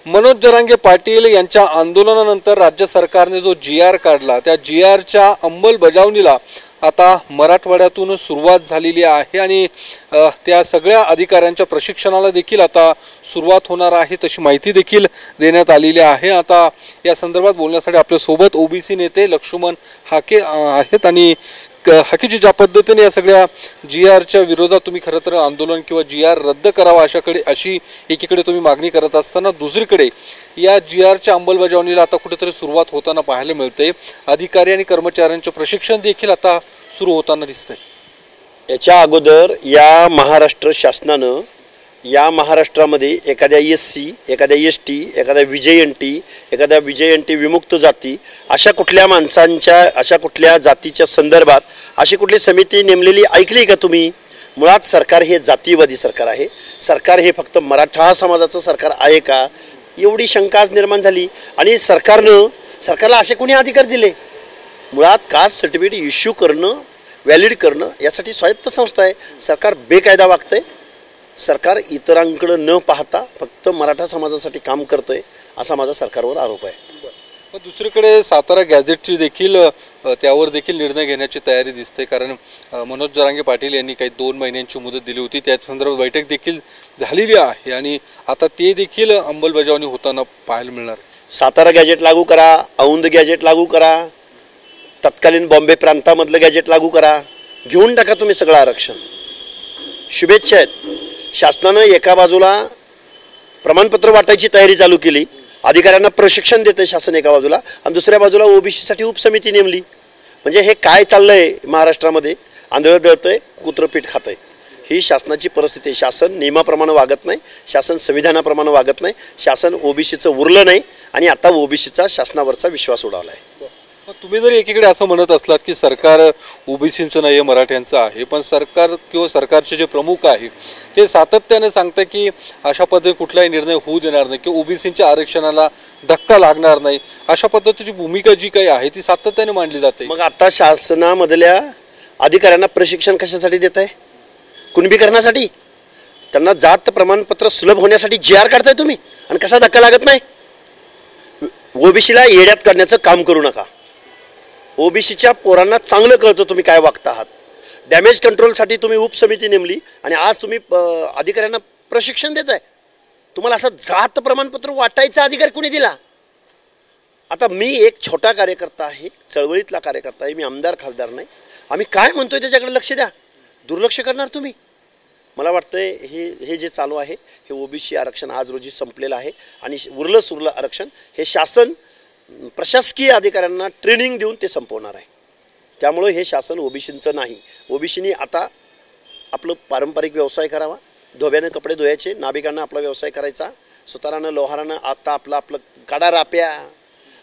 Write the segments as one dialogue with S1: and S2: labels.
S1: मनोज जरांगे पाटील यांच्या आंदोलनानंतर राज्य सरकारने जो जी.आर. काढला त्या जी.आर.च्या अंमलबजावणीला आता मराठवाड्यातून सुरुवात झालेली आहे आणि त्या सगळ्या अधिकाऱ्यांच्या प्रशिक्षणाला देखील आता सुरुवात होणार आहे तशी माहिती देखील देण्यात आलेली आहे। आता या संदर्भात बोलण्यासाठी आपल्या सोबत ओबीसी नेते लक्ष्मण हाके आहेत आणि हाकेची ज्या पद्धतीने या सगळ्या जी.आर.च्या विरोधात तुम्ही खरं तर आंदोलन किंवा जी.आर. रद्द करावा अशी एकीकडे तुम्ही मागणी करत असताना दुसरीकडे या जी.आर.च्या अंमलबजावणीला आता कुठेतरी सुरुवात होताना पाहायला मिळते। अधिकारी आणि कर्मचाऱ्यांचे प्रशिक्षण देखील आता सुरू होताना दिसतंय।
S2: याच्या अगोदर या महाराष्ट्र शासनानं या महाराष्ट्रामध्ये एखाद्या एससी, एखाद्या एसटी, एखाद्या विजयंती विमुक्त जाती अशा कुठल्या माणसांच्या अशा कुठल्या जातीच्या संदर्भात अशी कुठली समिती नेमलेली ऐकली का तुम्ही? मुळात सरकार हे जातीवादी सरकार आहे। सरकार हे फक्त मराठा समाजाचं सरकार आहे का एवढी शंका आज निर्माण झाली आणि सरकारला असे कोणी अधिकार दिले? मुळात कास्ट सर्टिफिकेट इश्यू करणं, व्हॅलिड करणं यासाठी स्वायत्त संस्था आहे। सरकार बेकायदा वागतंय। सरकार इतरांकडे न पाहता फक्त मराठा समाजासाठी काम करतोय असा माझा सरकारवर आरोप आहे।
S1: पण दुसरीकडे सातारा गॅझेटची देखील त्यावर देखील निर्णय घेण्याची तयारी दिसते, कारण मनोज जरांगे पाटील यांनी काही 2 महिन्यांची मुदत दिली होती। त्या संदर्भात बैठक देखील झालेली आहे आणि आता ते देखील अंमलबजावणी होताना पाहायला मिळणार।
S2: सातारा गॅझेट लागू करा, औंध गॅझेट लागू करा, तत्कालीन बॉम्बे प्रांतामधलं गॅझेट लागू करा, घेऊन टाका तुम्ही सगळं आरक्षण। शुभेच्छा आहेत। शासनानं एका बाजूला प्रमाणपत्र वाटायची तयारी चालू केली, अधिकाऱ्यांना प्रशिक्षण देते शासन एका बाजूला, आणि दुसऱ्या बाजूला ओबीसीसाठी उपसमिती नेमली। म्हणजे हे काय चाललंय महाराष्ट्रामध्ये? आंधळं दळतंय, कुत्रं पीठ खातंय, ही शासनाची परिस्थिती आहे। शासन नियमाप्रमाणे वागत नाही, शासन संविधानाप्रमाणे वागत नाही, शासन ओबीसीचं उरलं नाही आणि आता ओबीसीचा शासनावरचा विश्वास उडावला आहे।
S1: तुम्ही जरी एकीकडे असं म्हणत असलात की सरकार ओबीसींचं नाही मराठ्यांचं आहे, पण सरकार किंवा सरकारचे जे प्रमुख आहे ते सातत्याने सांगतात की अशा पद्धतीने कुठलाही निर्णय होऊ देणार नाही किंवा ओबीसींच्या आरक्षणाला धक्का लागणार नाही, अशा पद्धतीची भूमिका जी काही आहे ती सातत्याने मांडली जाते।
S2: मग आता शासनामधल्या अधिकाऱ्यांना प्रशिक्षण कशासाठी देत आहे? कुणबीकरणासाठी? त्यांना जात प्रमाणपत्र सुलभ होण्यासाठी जी.आर. काढताय तुम्ही आणि कसा धक्का लागत नाही? ओबीसीला येड्यात काढण्याचं काम करू नका। ओबीसीच्या पोरांना चांगलं कळतं तुम्ही काय वागता आहात। डॅमेज कंट्रोलसाठी तुम्ही उपसमिती नेमली आणि आज तुम्ही अधिकाऱ्यांना प्रशिक्षण देताय। तुम्हाला असं जात प्रमाणपत्र वाटायचा अधिकार कोणी दिला? आता मी एक छोटा कार्यकर्ता आहे, चळवळीतला कार्यकर्ता आहे, मी आमदार खासदार नाही। आम्ही काय म्हणतोय त्याच्याकडे लक्ष द्या, दुर्लक्ष करणार तुम्ही? मला वाटतंय हे जे चालू आहे हे ओबीसी आरक्षण आज रोजी संपलेलं आहे आणि उरलं सुरलं आरक्षण हे शासन प्रशासकीय अधिकाऱ्यांना ट्रेनिंग देऊन ते संपवणार आहे। त्यामुळे हे शासन ओबीसींचं नाही। ओबीसीनी आता आपलं पारंपरिक व्यवसाय करावा, धोब्यानं कपडे धुवायचे, नाभिकांना आपला व्यवसाय करायचा, सुतारानं लोहारानं आता आपलं काढा राप्या,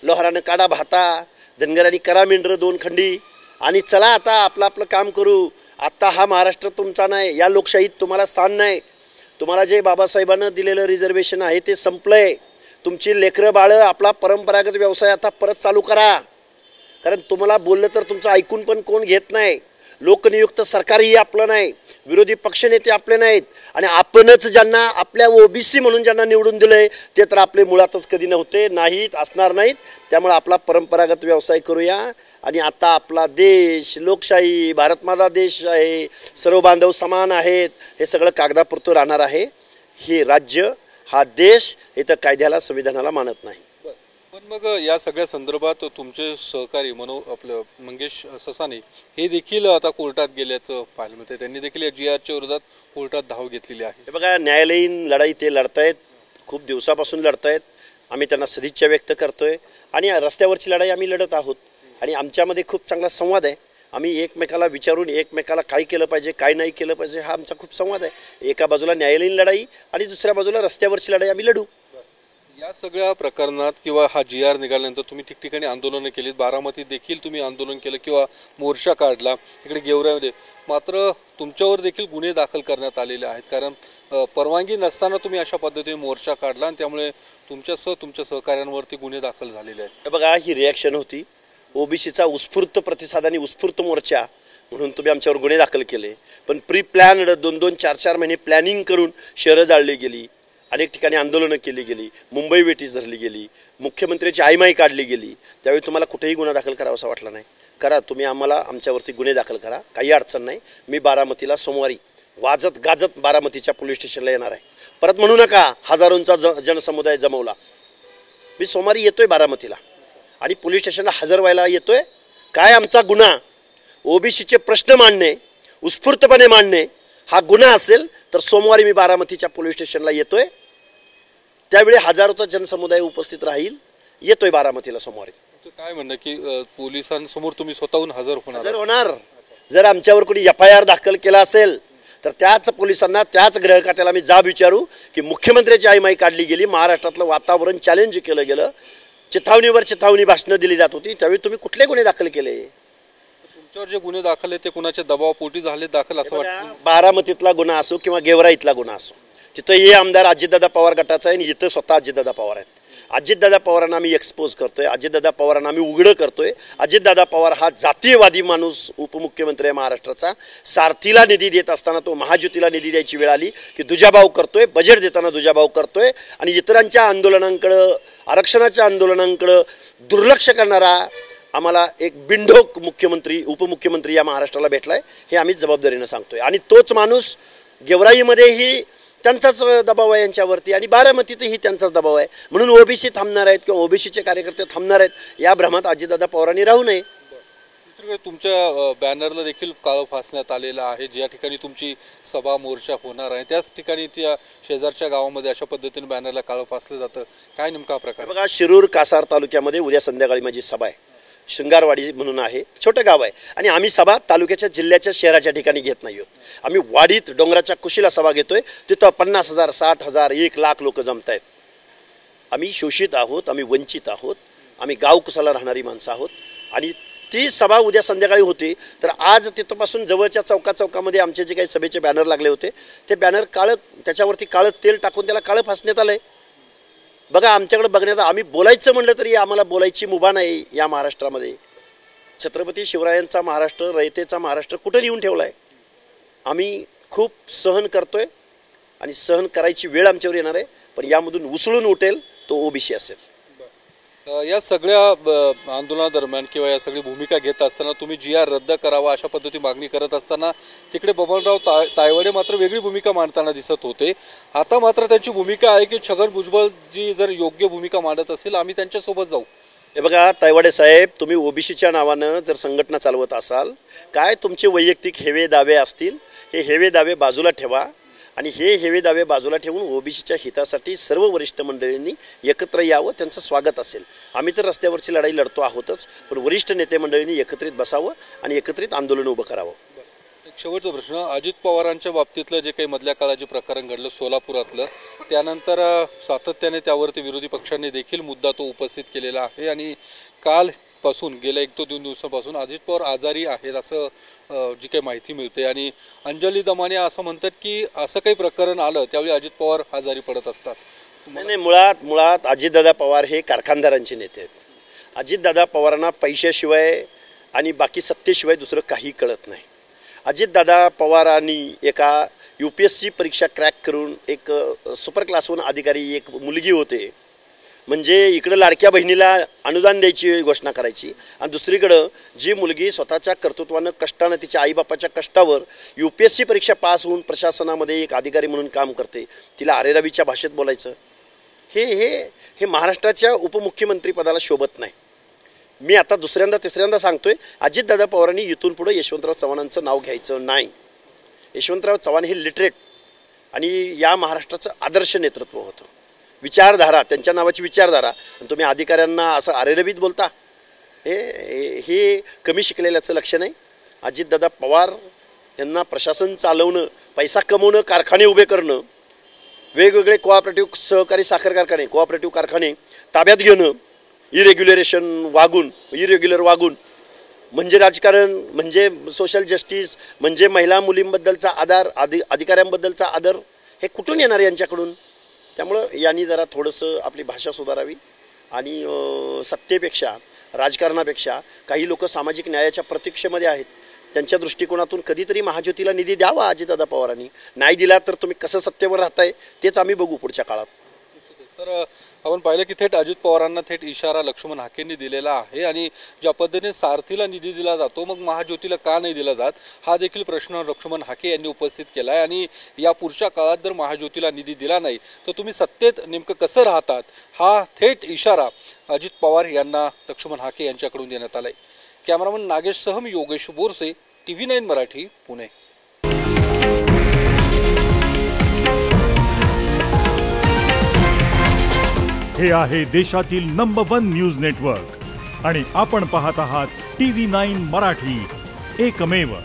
S2: लोहारानं काढा भाता, धनगरांनी करा मेंढरं 2 खंडी आणि चला आता आपलं काम करू। आता हा महाराष्ट्र तुमचा नाही, या लोकशाहीत तुम्हाला स्थान नाही। तुम्हाला जे बाबासाहेबांना दिलेलं रिझर्वेशन आहे ते संपलंय। तुमची लेकरं बाळं आपला परंपरागत व्यवसाय आता परत चालू करा, कारण तुम्हाला बोललं तर तुमचं ऐकून पण कोण घेत नाही। लोकनियुक्त सरकारही आपलं नाही, विरोधी पक्षनेते आपले नाहीत आणि आपणच ज्यांना आपल्या ओबीसी म्हणून ज्यांना निवडून दिलंय ते तर आपले मुळातच कधी नव्हते, नाहीत, असणार नाहीत। त्यामुळे आपला परंपरागत व्यवसाय करूया आणि आता आपला देश लोकशाही भारतमाता देश आहे, सर्व बांधव समान आहेत, हे सगळं कागदापुरतं राहणार आहे। हे राज्य हा देश इथं कायद्याला संविधानाला मानत नाही।
S1: पण मग या सगळ्या संदर्भात तुमचे सहकारी मंगेश ससाने हे देखील आता कोर्टात गेल्याचं पाहायला मिळतंय। त्यांनी देखील या जी.आर.च्या विरोधात कोर्टात धाव घेतलेली आहे।
S2: हे बघा, न्यायालयीन लढाई ते लढतायत, खूप दिवसापासून लढतायत। आम्ही त्यांना सदिच्छा व्यक्त करतोय आणि रस्त्यावरची लढाई आम्ही लढत आहोत आणि आमच्यामध्ये खूप चांगला संवाद आहे। आम्ही एकमेकाला विचारून एकमेकाला काय केलं पाहिजे काय नाही केलं पाहिजे हा आमचा खूप संवाद आहे। एका बाजूला न्यायालयीन लढाई आणि दुसऱ्या बाजूला रस्त्यावरची लढाई आम्ही लढू।
S1: या सगळ्या प्रकरणात किंवा हा जी.आर. निघाल्यानंतर तुम्ही ठिकठिकाणी आंदोलनं केलीत, बारामतीत देखील तुम्ही आंदोलन केलं किंवा मोर्चा काढला, तिकडे गेवराईमध्ये मात्र तुमच्यावर देखील गुन्हे दाखल करण्यात आलेले आहेत, कारण परवानगी नसताना तुम्ही अशा पद्धतीने मोर्चा काढला आणि त्यामुळे तुमच्या सहकाऱ्यांवरती गुन्हे दाखल झालेले आहेत।
S2: बघा, ही रिॲक्शन होती ओबीसीचा उत्स्फूर्त प्रतिसाद आणि उत्स्फूर्त मोर्चा म्हणून तुम्ही आमच्यावर गुन्हे दाखल केले, पण प्री प्लॅन्ड 2-2, 4-4 महिने प्लॅनिंग करून शहरं जाळली गेली, अनेक ठिकाणी आंदोलनं केली गेली, मुंबई वेटीस धरली गेली, मुख्यमंत्र्याची आईमाई काढली गेली, त्यावेळी तुम्हाला कुठेही गुन्हा दाखल करावा असं वाटलं नाही. करा तुम्ही, आम्हाला आमच्यावरती गुन्हे दाखल करा, काही अडचण नाही. मी बारामतीला सोमवारी वाजत गाजत बारामतीच्या पोलीस स्टेशनला येणार आहे. परत म्हणू नका हजारोंचा जनसमुदाय जमवला. मी सोमवारी येतोय बारामतीला आणि पोलीस स्टेशनला हजर व्हायला येतोय. काय आमचा गुन्हा? ओबीसीचे प्रश्न मांडणे, उत्स्फूर्तपणे मांडणे हा गुन्हा असेल तर सोमवारी मी बारामतीच्या पोलीस स्टेशनला येतोय. त्यावेळी हजारोचा जनसमुदाय उपस्थित राहील. येतोय बारामतीला सोमवारी.
S1: काय म्हणणं की पोलिसांसमोर तुम्ही स्वतःहून हजर
S2: होणार? जर आमच्यावर कोणी FIR दाखल केला असेल तर त्याच पोलिसांना, त्याच गृह खात्याला मी जाब विचारू की मुख्यमंत्र्याची आईमाई काढली गेली, महाराष्ट्रातलं वातावरण चॅलेंज केलं गेलं, चिथावणीवर चिथावणी भाषणं दिली जात होती, त्यावेळी तुम्ही कुठले गुन्हे दाखल केले?
S1: तुमच्यावर जे गुन्हे दाखल आहेत ते कुणाच्या दबावापोटी झाले दाखल असं वाटतं?
S2: बारामतीतला गुन्हा असो किंवा गेवराईतला गुन्हा असो, तिथं हे आमदार अजितदादा पवार गटाचा आहे आणि इथं स्वतः अजितदादा पवार आहेत. अजितदादा पवारांना आम्ही एक्सपोज करतोय, अजितदादा पवारांना आम्ही उघडं करतोय. अजितदादा पवार हा जातीयवादी माणूस उपमुख्यमंत्री आहे महाराष्ट्राचा. सारथीला निधी देत असताना तो महायुतीला निधी द्यायची वेळ आली की दुजाभाव करतोय, बजेट देताना दुजाभाव करतोय आणि इतरांच्या आंदोलनांकडं, आरक्षणाच्या आंदोलनांकडं दुर्लक्ष करणारा आम्हाला एक बिंडोक मुख्यमंत्री, उपमुख्यमंत्री या महाराष्ट्राला भेटलाय. हे आम्ही जबाबदारीनं सांगतोय. आणि तोच माणूस गेवराईमध्येही त्यांचाच दबाव आहे यांच्यावरती आणि बारामतीतही त्यांचाच दबाव आहे. म्हणून ओबीसी थांबणार आहेत किंवा ओबीसीचे कार्यकर्ते थांबणार आहेत या भ्रमात अजितदादा पवारांनी राहू नये.
S1: दुसरीकडे तुमच्या बॅनरला देखील काळं फासण्यात आलेलं आहे. ज्या ठिकाणी तुमची सभा मोर्चा होणार आहे त्याच ठिकाणी त्या शेजारच्या गावामध्ये अशा पद्धतीने बॅनरला काळं फासलं जातं. काय नेमका प्रकार?
S2: बघा, शिरूर कासार तालुक्यामध्ये उद्या संध्याकाळी माझी सभा आहे. शृंगारवाडी म्हणून आहे, छोटं गाव आहे आणि आम्ही सभा तालुक्याच्या, जिल्ह्याच्या, शहराच्या ठिकाणी घेत नाही आहोत. आम्ही वाडीत डोंगराच्या कुशीला सभा घेतोय. तिथं 50,000, 60,000, 1,00,000 लोक जमत आहेत. आम्ही शोषित आहोत, आम्ही वंचित आहोत, आम्ही गाव कुसाला राहणारी माणसं आहोत आणि ती सभा उद्या संध्याकाळी होती. तर आज तिथपासून जवळच्या चौकामध्ये आमचे जे काही सभेचे बॅनर लागले होते ते बॅनर काळं, त्याच्यावरती काळं तेल टाकून त्याला काळं फासण्यात आलंय. बघा, आमच्याकडे बघण्यात, आम्ही बोलायचं म्हणलं तरी आम्हाला बोलायची मुभा नाही या महाराष्ट्रामध्ये. छत्रपती शिवरायांचा महाराष्ट्र, रयतेचा महाराष्ट्र कुठं लिहून ठेवला आहे? आम्ही खूप सहन करतोय आणि सहन करायची वेळ आमच्यावर येणार आहे, पण यामधून उसळून उठेल तो ओबीसी असेल.
S1: या सगळ्या आंदोलनादरम्यान किंवा या सगळी भूमिका घेत असताना तुम्ही GR रद्द करावा अशा पद्धती मागणी करत असताना तिकडे बबनराव तायवाडे मात्र वेगळी भूमिका मांडताना दिसत होते. आता मात्र त्यांची भूमिका आहे की छगन भुजबळ जी जर योग्य भूमिका मांडत असेल आम्ही त्यांच्यासोबत जाऊ.
S2: हे बघा तायवाडे साहेब, तुम्ही ओबीसीच्या नावानं जर संघटना चालवत असाल, काय तुमचे वैयक्तिक हेवे दावे असतील, हे हेवे दावे बाजूला ठेवा आणि हे हेवे दावे बाजूला ठेवून ओबीसीच्या हितासाठी सर्व वरिष्ठ मंडळींनी एकत्र यावं, त्यांचं स्वागत असेल. आम्ही तर रस्त्यावरची लढाई लढतो आहोतच, पण वरिष्ठ नेते मंडळींनी एकत्रित बसावं आणि एकत्रित आंदोलन उभं करावं.
S1: एक शेवटचा प्रश्न, अजित पवारांच्या बाबतीतलं जे काही मधल्या काळात जे प्रकरण घडलं सोलापुरातलं, त्यानंतर सातत्याने त्यावरती विरोधी पक्षांनी देखील मुद्दा तो उपस्थित केलेला आहे आणि कालपासून गेल्या 1-2 दिवसापासून अजित पवार आजारी आहेत असं जी काही माहिती मिळते आणि अंजली दमाने असं म्हणतात की असं काही प्रकरण आलं त्यावेळी अजित पवार आजारी पडत असतात.
S2: नाही, मुळात अजितदादा पवार हे कारखानदारांचे नेते आहेत. अजितदादा पवारांना पैशाशिवाय आणि बाकी सत्तेशिवाय दुसरं काही कळत नाही. अजितदादा पवारांनी एका UPSC परीक्षा क्रॅक करून एक सुपर क्लास 1 अधिकारी एक मुलगी होते, म्हणजे इकडं लाडक्या बहिणीला अनुदान द्यायची घोषणा करायची आणि दुसरीकडं जी मुलगी स्वतःच्या कर्तृत्वानं, कष्टानं, तिच्या आईबापाच्या कष्टावर UPSC परीक्षा पास होऊन प्रशासनामध्ये एक अधिकारी म्हणून काम करते, तिला अरेरावीच्या भाषेत बोलायचं, हे महाराष्ट्राच्या उपमुख्यमंत्रीपदाला शोभत नाही. मी आता दुसऱ्यांदा तिसऱ्यांदा सांगतोय, अजितदादा पवारांनी इथून पुढे यशवंतराव चव्हाणांचं नाव घ्यायचं नाही. यशवंतराव चव्हाण हे लिटरेट आणि या महाराष्ट्राचं आदर्श नेतृत्व होतं. विचारधारा, त्यांच्या नावाची विचारधारा, आणि तुम्ही अधिकाऱ्यांना असं अरेरबीत बोलता, हे कमी शिकलेल्याचं लक्षण आहे. अजितदादा पवार यांना प्रशासन चालवणं, पैसा कमवणं, कारखाने उभे करणं, वेगवेगळे कोऑपरेटिव्ह सहकारी साखर कारखाने, कोऑपरेटिव्ह कारखाने ताब्यात घेणं, इरेग्युलर वागून म्हणजे राजकारण, म्हणजे सोशल जस्टिस, म्हणजे महिला मुलींबद्दलचा आदर, अधिकाऱ्यांबद्दलचा आदर, हे कुठून येणार यांच्याकडून? त्यामुळं यांनी जरा थोडंसं आपली भाषा सुधारावी आणि सत्तेपेक्षा, राजकारणापेक्षा काही लोक सामाजिक न्यायाच्या प्रतीक्षेमध्ये आहेत. त्यांच्या दृष्टिकोनातून कधीतरी महाज्योतीला निधी द्यावा अजितदादा पवारांनी. नाही दिला तर तुम्ही कसं सत्तेवर राहताय तेच आम्ही बघू पुढच्या काळात.
S1: तर आपण पाहिलं की थेट अजित पवारांना थेट इशारा लक्ष्मण हाकेंनी दिलेला आहे आणि ज्या पद्धतीने सारथीला निधी दिला जातो मग महाज्योतीला का नाही दिला जात हा देखील प्रश्न लक्ष्मण हाके यांनी उपस्थित केला आहे. आणि या पुढच्या काळात जर महाज्योतीला निधी दिला नाही तर तुम्ही सत्तेत नेमकं कसं राहतात हा थेट इशारा अजित पवार यांना लक्ष्मण हाके यांच्याकडून देण्यात आलाय. कॅमेरामन नागेशसह मी योगेश बोरसे, TV9 मराठी, पुणे.
S3: हे आहे देशातील नंबर 1 न्यूज नेटवर्क आणि आपण पाहत आहात TV9 मराठी, एकमेव.